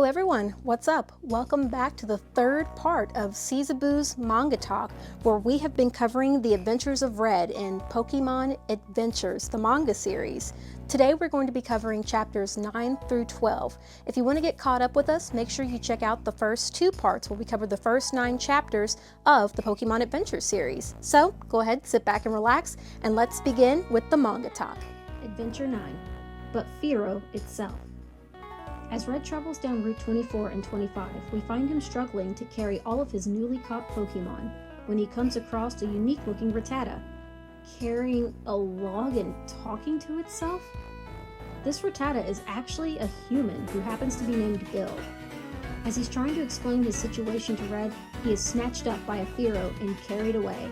everyone, what's up? Welcome back to the third part of Siezaboo's Manga Talk, where we have been covering the adventures of Red in Pokémon Adventures, the manga series. Today we're going to be covering chapters 9 through 12. If you want to get caught up with us, make sure you check out the first two parts where we cover the first 9 chapters of the Pokémon Adventure series. So go ahead, sit back and relax, and let's begin with the Manga Talk. Adventure 9, but Firo itself. As Red travels down Route 24 and 25, we find him struggling to carry all of his newly caught Pokemon when he comes across a unique-looking Rattata, carrying a log and talking to itself? This Rattata is actually a human who happens to be named Bill. As he's trying to explain his situation to Red, he is snatched up by a Firo and carried away.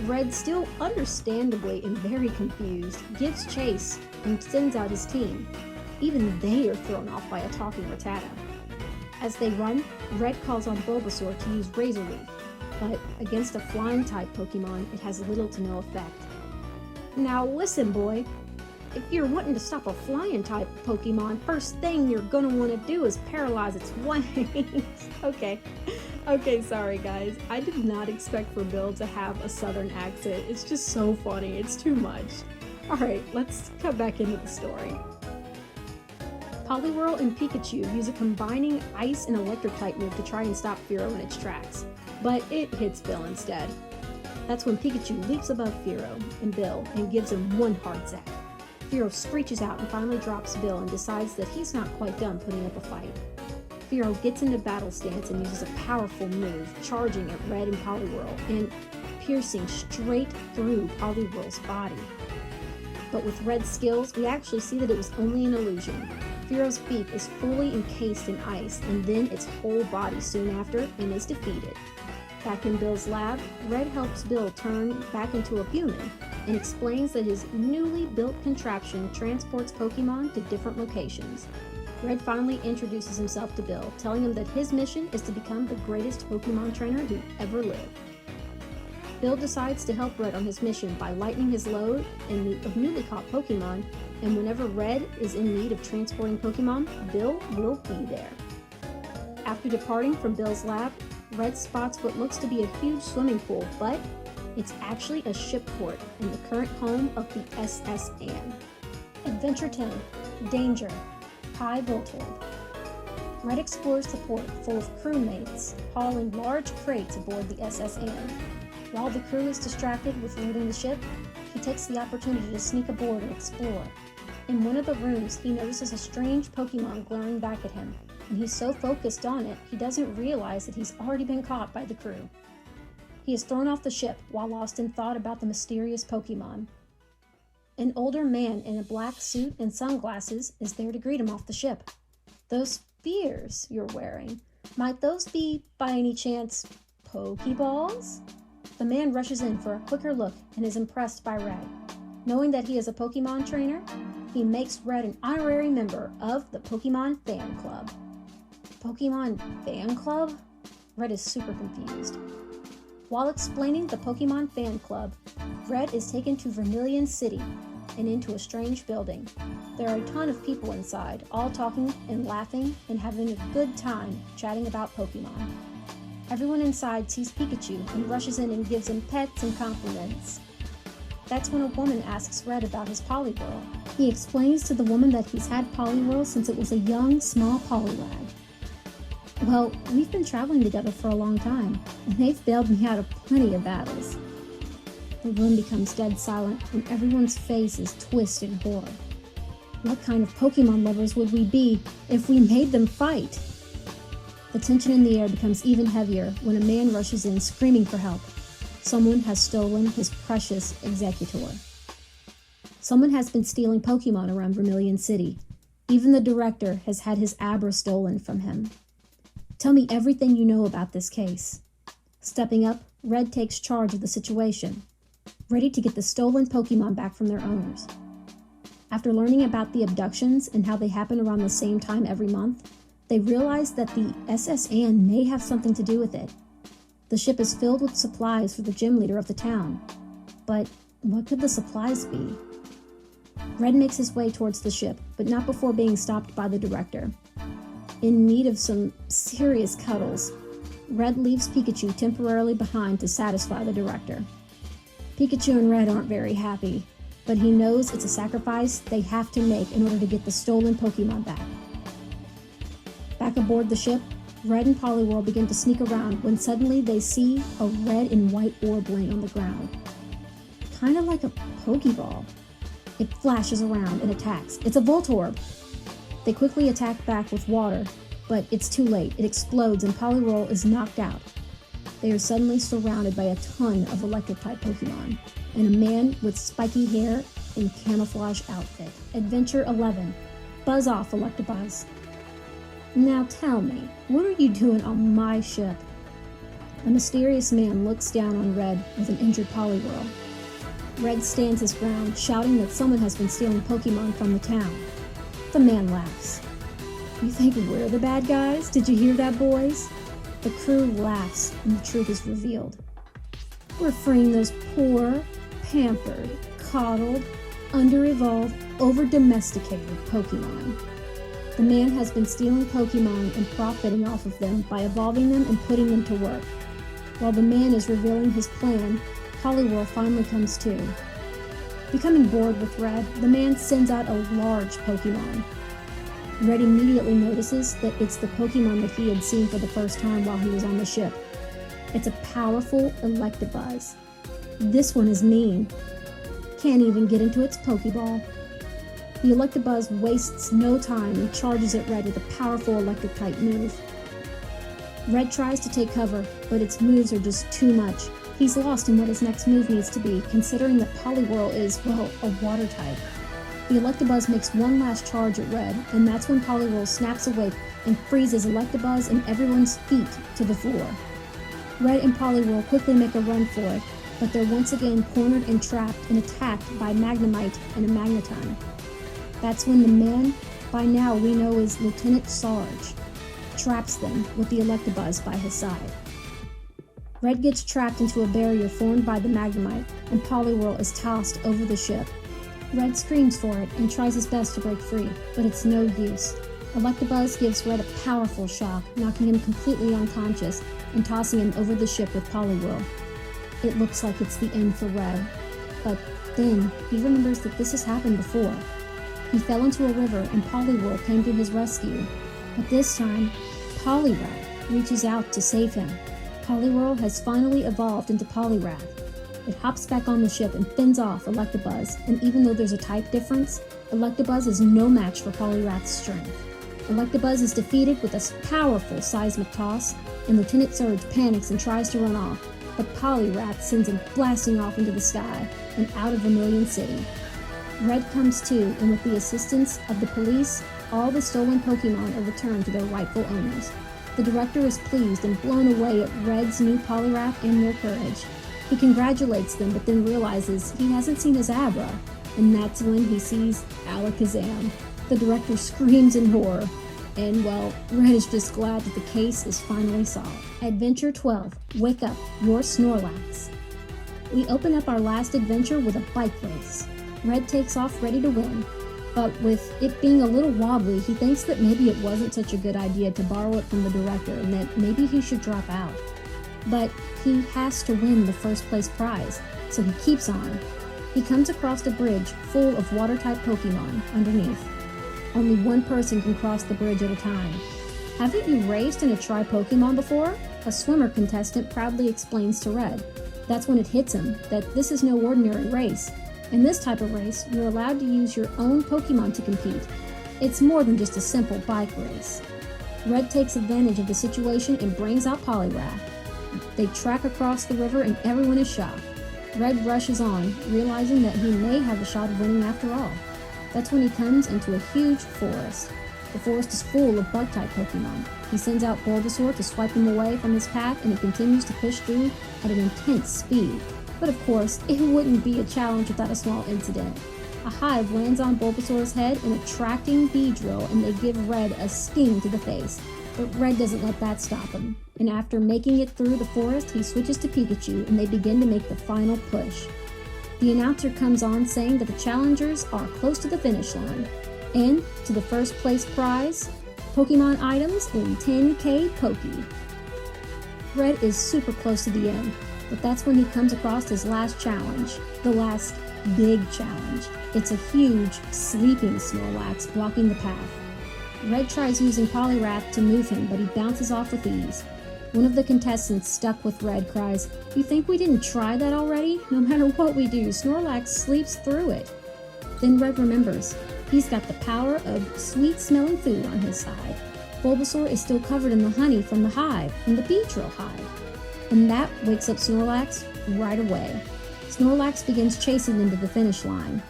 Red, still understandably and very confused, gives chase and sends out his team. Even they are thrown off by a talking Rattata. As they run, Red calls on Bulbasaur to use Razor Leaf, but against a flying-type Pokemon, it has little to no effect. Now listen, boy. If you're wanting to stop a flying-type Pokemon, first thing you're gonna want to do is paralyze its wings. Okay, sorry guys. I did not expect for Bill to have a southern accent. It's just so funny. It's too much. Alright, let's cut back into the story. Poliwhirl and Pikachu use a combining ice and electric type move to try and stop Firo in its tracks, but it hits Bill instead. That's when Pikachu leaps above Firo and Bill and gives him one hard zap. Firo screeches out and finally drops Bill and decides that he's not quite done putting up a fight. Firo gets into battle stance and uses a powerful move, charging at Red and Poliwhirl and piercing straight through Poliwhirl's body. But with Red's skills, we actually see that it was only an illusion. Firo's beak is fully encased in ice, and then its whole body soon after, and is defeated. Back in Bill's lab, Red helps Bill turn back into a human, and explains that his newly built contraption transports Pokemon to different locations. Red finally introduces himself to Bill, telling him that his mission is to become the greatest Pokemon trainer who ever lived. Bill decides to help Red on his mission by lightening his load of newly caught Pokemon, and whenever Red is in need of transporting Pokemon, Bill will be there. After departing from Bill's lab, Red spots what looks to be a huge swimming pool, but it's actually a shipport and the current home of the SS Anne. Adventure 10, Danger, High Voltorb. Red explores the port full of crewmates, hauling large crates aboard the SS Anne. While the crew is distracted with loading the ship, he takes the opportunity to sneak aboard and explore. In one of the rooms, he notices a strange Pokemon glaring back at him, and he's so focused on it, he doesn't realize that he's already been caught by the crew. He is thrown off the ship while lost in thought about the mysterious Pokemon. An older man in a black suit and sunglasses is there to greet him off the ship. Those spears you're wearing, might those be, by any chance, Pokeballs? The man rushes in for a quicker look and is impressed by Red. Knowing that he is a Pokemon trainer, he makes Red an honorary member of the Pokemon Fan Club. Pokemon Fan Club? Red is super confused. While explaining the Pokemon Fan Club, Red is taken to Vermilion City and into a strange building. There are a ton of people inside, all talking and laughing and having a good time chatting about Pokemon. Everyone inside sees Pikachu and rushes in and gives him pets and compliments. That's when a woman asks Red about his Poliwhirl. He explains to the woman that he's had Poliwhirl since it was a young, small Poliwag. Well, we've been traveling together for a long time, and they've bailed me out of plenty of battles. The room becomes dead silent, and everyone's faces twist in horror. What kind of Pokemon lovers would we be if we made them fight? The tension in the air becomes even heavier when a man rushes in screaming for help. Someone has stolen his precious Executor. Someone has been stealing Pokemon around Vermilion City. Even the director has had his Abra stolen from him. Tell me everything you know about this case. Stepping up, Red takes charge of the situation, ready to get the stolen Pokemon back from their owners. After learning about the abductions and how they happen around the same time every month, they realize that the SS Anne may have something to do with it. The ship is filled with supplies for the gym leader of the town. But what could the supplies be? Red makes his way towards the ship, but not before being stopped by the director. in need of some serious cuddles. Red leaves Pikachu temporarily behind to satisfy the director. Pikachu and Red aren't very happy, but he knows it's a sacrifice they have to make in order to get the stolen Pokemon back. Back aboard the ship, Red and Poliwhirl begin to sneak around when suddenly they see a red and white orb laying on the ground. Kind of like a Pokeball. It flashes around and attacks. It's a Voltorb! They quickly attack back with water, but it's too late. It explodes and Poliwhirl is knocked out. They are suddenly surrounded by a ton of electric-type Pokemon, and a man with spiky hair and camouflage outfit. Adventure 11. Buzz off, Electabuzz. Now tell me, what are you doing on my ship? A mysterious man looks down on Red with an injured Poliwhirl. Red stands his ground, shouting that someone has been stealing Pokemon from the town. The man laughs. You think we're the bad guys? Did you hear that, boys? The crew laughs, and the truth is revealed. We're freeing those poor, pampered, coddled, under-evolved, over-domesticated Pokemon. The man has been stealing Pokemon and profiting off of them by evolving them and putting them to work. While the man is revealing his plan, Poliwhirl finally comes to. Becoming bored with Red, the man sends out a large Pokemon. Red immediately notices that it's the Pokemon that he had seen for the first time while he was on the ship. It's a powerful Electabuzz. This one is mean. Can't even get into its Pokeball. The Electabuzz wastes no time and charges at Red with a powerful electric-type move. Red tries to take cover, but its moves are just too much. He's lost in what his next move needs to be, considering that Poliwhirl is, well, a water type. The Electabuzz makes one last charge at Red, and that's when Poliwhirl snaps awake and freezes Electabuzz and everyone's feet to the floor. Red and Poliwhirl quickly make a run for it, but they're once again cornered and trapped and attacked by Magnemite and a Magneton. That's when the man, by now we know is Lieutenant Sarge, traps them with the Electabuzz by his side. Red gets trapped into a barrier formed by the Magnemite, and Poliwhirl is tossed over the ship. Red screams for it and tries his best to break free, but it's no use. Electabuzz gives Red a powerful shock, knocking him completely unconscious and tossing him over the ship with Poliwhirl. It looks like it's the end for Red, but then he remembers that this has happened before. He fell into a river and Poliwhirl came to his rescue, but this time, Poliwrath reaches out to save him. Poliwhirl has finally evolved into Poliwrath. It hops back on the ship and fends off Electabuzz, and even though there's a type difference, Electabuzz is no match for Poliwrath's strength. Electabuzz is defeated with a powerful seismic toss, and Lieutenant Surge panics and tries to run off, but Poliwrath sends him blasting off into the sky and out of Vermilion City. Red comes to, and with the assistance of the police, all the stolen Pokemon are returned to their rightful owners. The director is pleased and blown away at Red's new Poliwrath and their courage. He congratulates them, but then realizes he hasn't seen his Abra, and that's when he sees Alakazam. The director screams in horror, and well, Red is just glad that the case is finally solved. Adventure 12, Wake Up, Your Snorlax. We open up our last adventure with a bike race. Red takes off ready to win, but with it being a little wobbly, he thinks that maybe it wasn't such a good idea to borrow it from the director and that maybe he should drop out. But he has to win the first place prize, so he keeps on. He comes across a bridge full of water-type Pokemon underneath. Only one person can cross the bridge at a time. Haven't you raced in a Tri-Pokemon before? A swimmer contestant proudly explains to Red. That's when it hits him that this is no ordinary race. In this type of race, you're allowed to use your own Pokemon to compete. It's more than just a simple bike race. Red takes advantage of the situation and brings out Poliwrath. They track across the river and everyone is shocked. Red rushes on, realizing that he may have a shot of winning after all. That's when he comes into a huge forest. The forest is full of bug-type Pokemon. He sends out Bulbasaur to swipe him away from his path, and he continues to push through at an intense speed. But of course, it wouldn't be a challenge without a small incident. A hive lands on Bulbasaur's head, an attracting Beedrill, and they give Red a sting to the face. But Red doesn't let that stop him. And after making it through the forest, he switches to Pikachu, and they begin to make the final push. The announcer comes on saying that the challengers are close to the finish line. And to the first place prize, Pokemon items in 10K Poke. Red is super close to the end, but that's when he comes across his last challenge, the last big challenge. It's a huge, sleeping Snorlax blocking the path. Red tries using Poliwrath to move him, but he bounces off with ease. One of the contestants stuck with Red cries, "You think we didn't try that already? No matter what we do, Snorlax sleeps through it." Then Red remembers. He's got the power of sweet-smelling food on his side. Bulbasaur is still covered in the honey from the hive, from the Beedrill hive. And that wakes up Snorlax right away. Snorlax begins chasing into the finish line.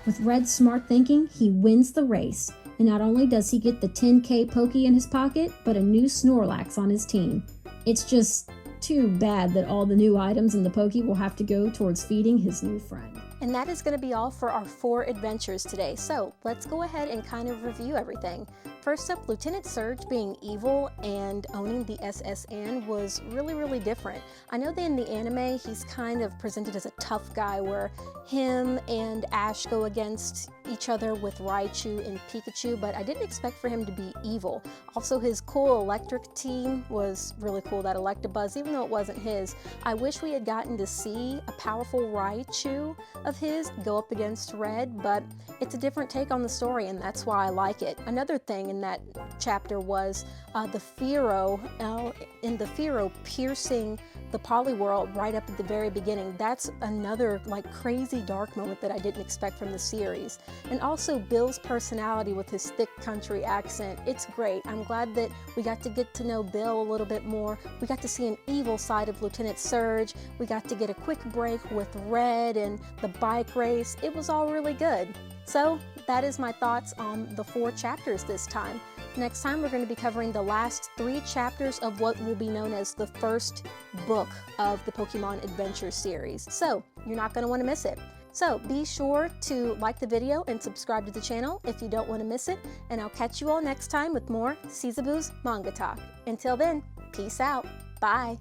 With Red's smart thinking, he wins the race. And not only does he get the 10K Poke in his pocket, but a new Snorlax on his team. It's just too bad that all the new items in the Poke will have to go towards feeding his new friend. And that is going to be all for our 4 adventures today, so let's go ahead and kind of review everything. First up, Lieutenant Surge being evil and owning the SSN was really different. I know that in the anime he's kind of presented as a tough guy where him and Ash go against each other with Raichu and Pikachu, but I didn't expect for him to be evil. Also, his cool electric team was really cool, that Electabuzz, even though it wasn't his. I wish we had gotten to see a powerful Raichu of his go up against Red, but it's a different take on the story, and that's why I like it. Another thing in that chapter was the Fearow piercing the Poliwhirl right up at the very beginning. That's another like crazy dark moment that I didn't expect from the series. And also Bill's personality with his thick country accent. It's great. I'm glad that we got to get to know Bill a little bit more. We got to see an evil side of Lieutenant Surge. We got to get a quick break with Red and the bike race. It was all really good. So that is my thoughts on the 4 chapters this time. Next time we're going to be covering the last 3 chapters of what will be known as the first book of the Pokemon Adventure Series. So you're not going to want to miss it. So be sure to like the video and subscribe to the channel if you don't want to miss it. And I'll catch you all next time with more Siezaboo's Manga Talk. Until then, peace out. Bye.